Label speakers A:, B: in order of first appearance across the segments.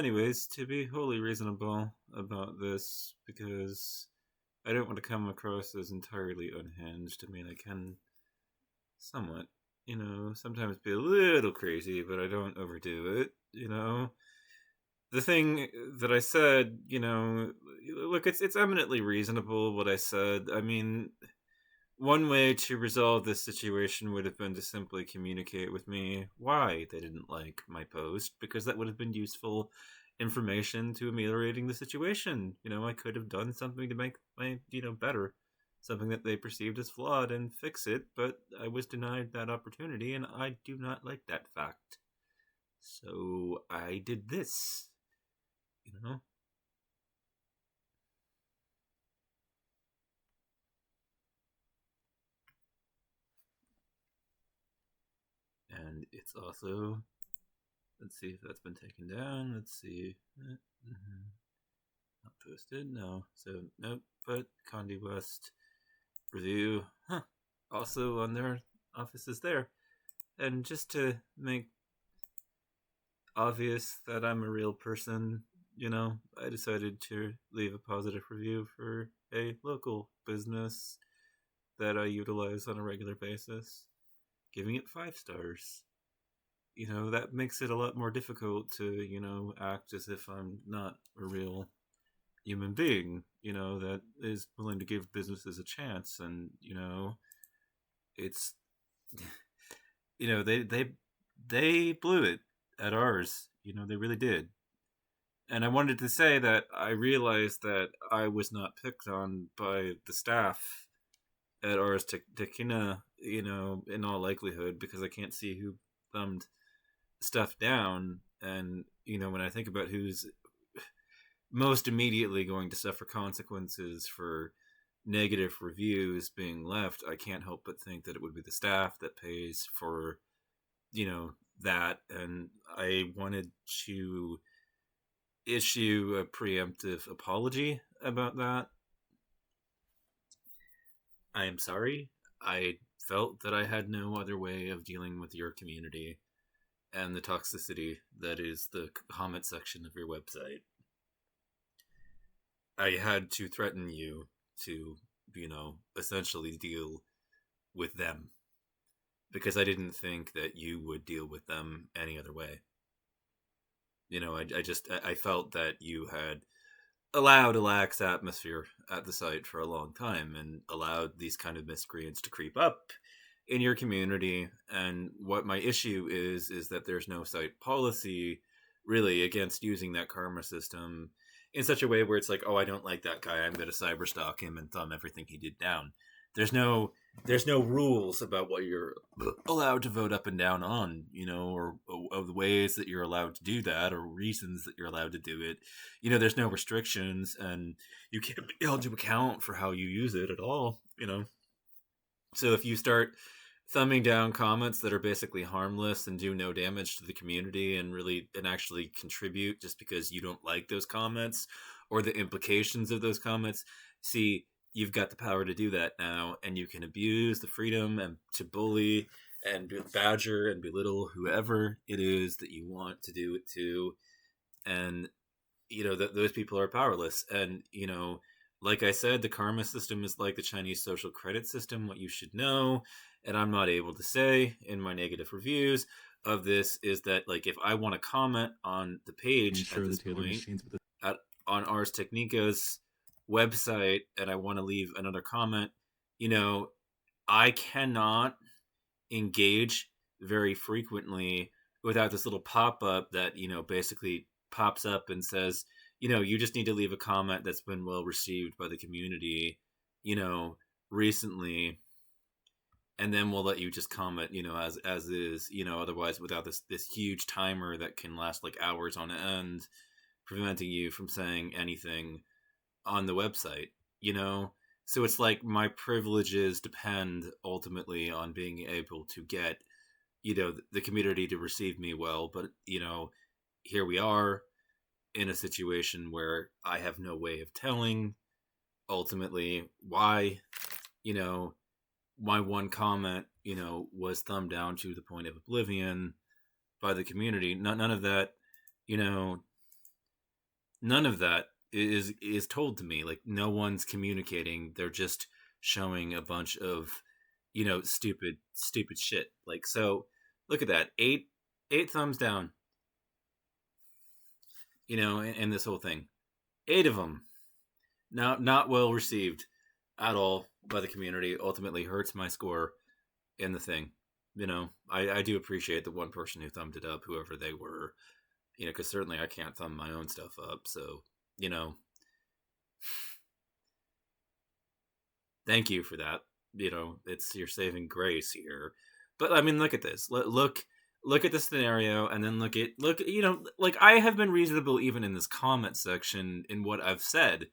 A: anyways, to be wholly reasonable about this, because I don't want to come across as entirely unhinged. I mean, I can somewhat, sometimes be a little crazy, but I don't overdo it. The thing that I said, look, it's eminently reasonable what I said. I mean, one way to resolve this situation would have been to simply communicate with me why they didn't like my post, because that would have been useful information to ameliorating the situation. I could have done something to make better, something that they perceived as flawed and fix it, but I was denied that opportunity, and I do not like that fact. So I did this, you know? And it's also, let's see if that's been taken down. Let's see. Not posted, no. So, nope. But Conde West review, also on their offices there. And just to make obvious that I'm a real person, I decided to leave a positive review for a local business that I utilize on a regular basis, giving it 5 stars. That makes it a lot more difficult to, act as if I'm not a real human being, that is willing to give businesses a chance. And, it's, they blew it at ours. They really did. And I wanted to say that I realized that I was not picked on by the staff at Ars Techina, in all likelihood, because I can't see who thumbed stuff down. And, when I think about who's most immediately going to suffer consequences for negative reviews being left, I can't help but think that it would be the staff that pays for, that. And I wanted to issue a preemptive apology about that. I am sorry. I felt that I had no other way of dealing with your community and the toxicity that is the comment section of your website. I had to threaten you to, essentially deal with them, because I didn't think that you would deal with them any other way. I felt that you had allowed a lax atmosphere at the site for a long time and allowed these kind of miscreants to creep up in your community. And what my issue is that there's no site policy really against using that karma system in such a way where it's like, oh, I don't like that guy, I'm going to cyberstalk him and thumb everything he did down. There's no rules about what you're allowed to vote up and down on, or of the ways that you're allowed to do that, or reasons that you're allowed to do it. There's no restrictions, and you can't be held to account for how you use it at all. So if you start thumbing down comments that are basically harmless and do no damage to the community and actually contribute just because you don't like those comments or the implications of those comments, see, you've got the power to do that now, and you can abuse the freedom and to bully and badger and belittle whoever it is that you want to do it to. And those people are powerless. And like I said, the karma system is like the Chinese social credit system. What you should know, and I'm not able to say in my negative reviews of this, is that, like, if I want to comment on the page at this point on Ars Technica's website and I want to leave another comment, I cannot engage very frequently without this little pop-up that, basically pops up and says, you just need to leave a comment that's been well received by the community, recently, and then we'll let you just comment, as is, otherwise without this huge timer that can last like hours on end, preventing you from saying anything on the website, So it's like my privileges depend ultimately on being able to get, the community to receive me well. But, here we are in a situation where I have no way of telling ultimately why, my one comment, was thumbed down to the point of oblivion by the community. None of that, None of that is told to me. Like, no one's communicating. They're just showing a bunch of, stupid shit. Like, so look at that. Eight thumbs down, and this whole thing. Eight of them. Now, not well received at all by the community. Ultimately hurts my score in the thing. I do appreciate the one person who thumbed it up, whoever they were. Because certainly I can't thumb my own stuff up. So, you know, thank you for that. It's your saving grace here. But I mean, look at this. Look at the scenario, and then look. Like, I have been reasonable even in this comment section in what I've said.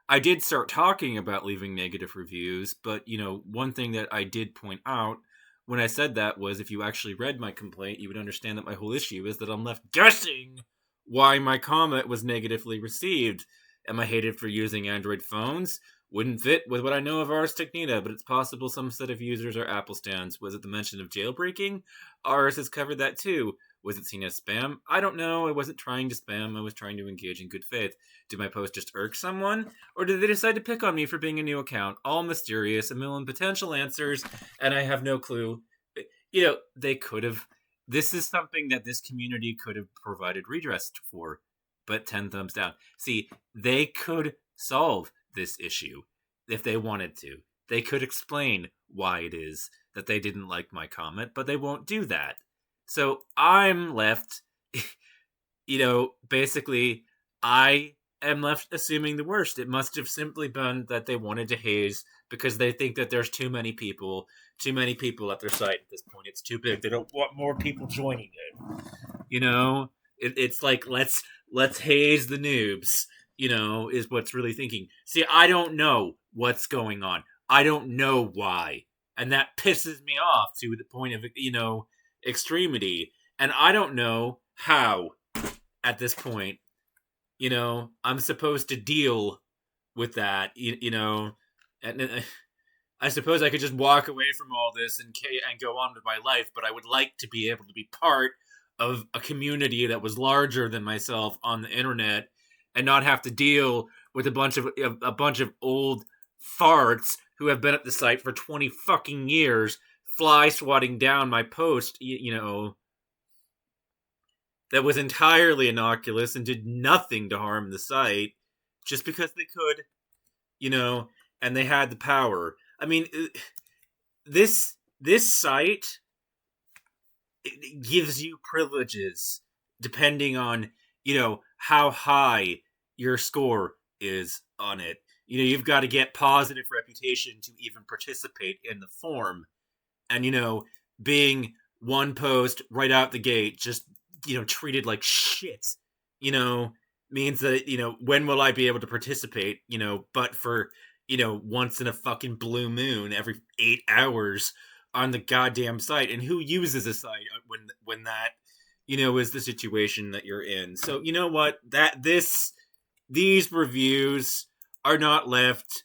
A: I did start talking about leaving negative reviews, but one thing that I did point out when I said that was, if you actually read my complaint, you would understand that my whole issue is that I'm left guessing why my comment was negatively received. Am I hated for using Android phones? Wouldn't fit with what I know of Ars Technita, but it's possible some set of users are Apple stands. Was it the mention of jailbreaking? Ars has covered that too. Was it seen as spam? I don't know. I wasn't trying to spam. I was trying to engage in good faith. Did my post just irk someone? Or did they decide to pick on me for being a new account? All mysterious, a million potential answers, and I have no clue. They could have. This is something that this community could have provided redress for, but 10 thumbs down. See, they could solve this issue if they wanted to. They could explain why it is that they didn't like my comment, but they won't do that. So I'm left, basically, I am left assuming the worst. It must have simply been that they wanted to haze because they think that there's too many people at their site at this point. It's too big. They don't want more people joining it. It's like, let's haze the noobs. Is what's really thinking. See, I don't know what's going on. I don't know why, and that pisses me off to the point of extremity. And I don't know how at this point. I'm supposed to deal with that. And I suppose I could just walk away from all this and go on with my life, but I would like to be able to be part of a community that was larger than myself on the internet, and not have to deal with a bunch of old farts who have been at the site for 20 fucking years, fly swatting down my post, that was entirely innocuous and did nothing to harm the site, just because they could, and they had the power. I mean, this site, it gives you privileges depending on how high your score is on it. You've got to get positive reputation to even participate in the forum, and being one post right out the gate, just treated like shit, means that when will I be able to participate? But for once in a fucking blue moon, every 8 hours on the goddamn site. And who uses a site when that is the situation that you're in? So you know what, these reviews are not left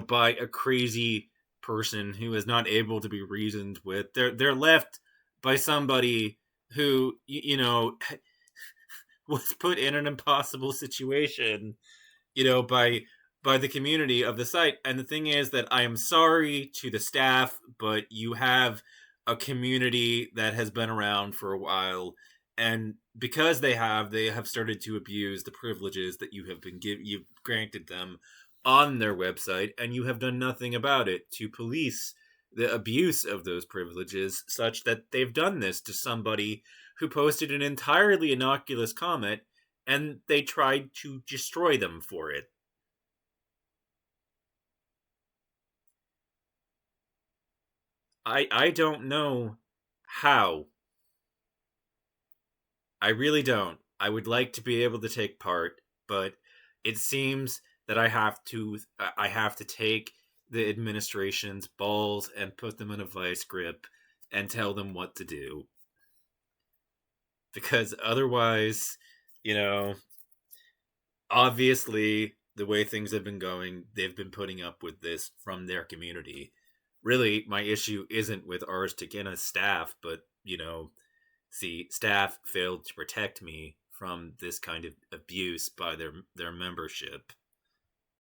A: by a crazy person who is not able to be reasoned with. They're left by somebody who was put in an impossible situation by the community of the site. And the thing is that I am sorry to the staff, but you have a community that has been around for a while, and because they have started to abuse the privileges that you've granted them on their website, and you have done nothing about it to police the abuse of those privileges, such that they've done this to somebody who posted an entirely innocuous comment, and they tried to destroy them for it. I don't know how. I really don't. I would like to be able to take part, but it seems that I have to take the administration's balls and put them in a vice grip and tell them what to do. Because otherwise, obviously, the way things have been going, they've been putting up with this from their community. Really, my issue isn't with Ars Technita's staff, but, see, staff failed to protect me from this kind of abuse by their membership.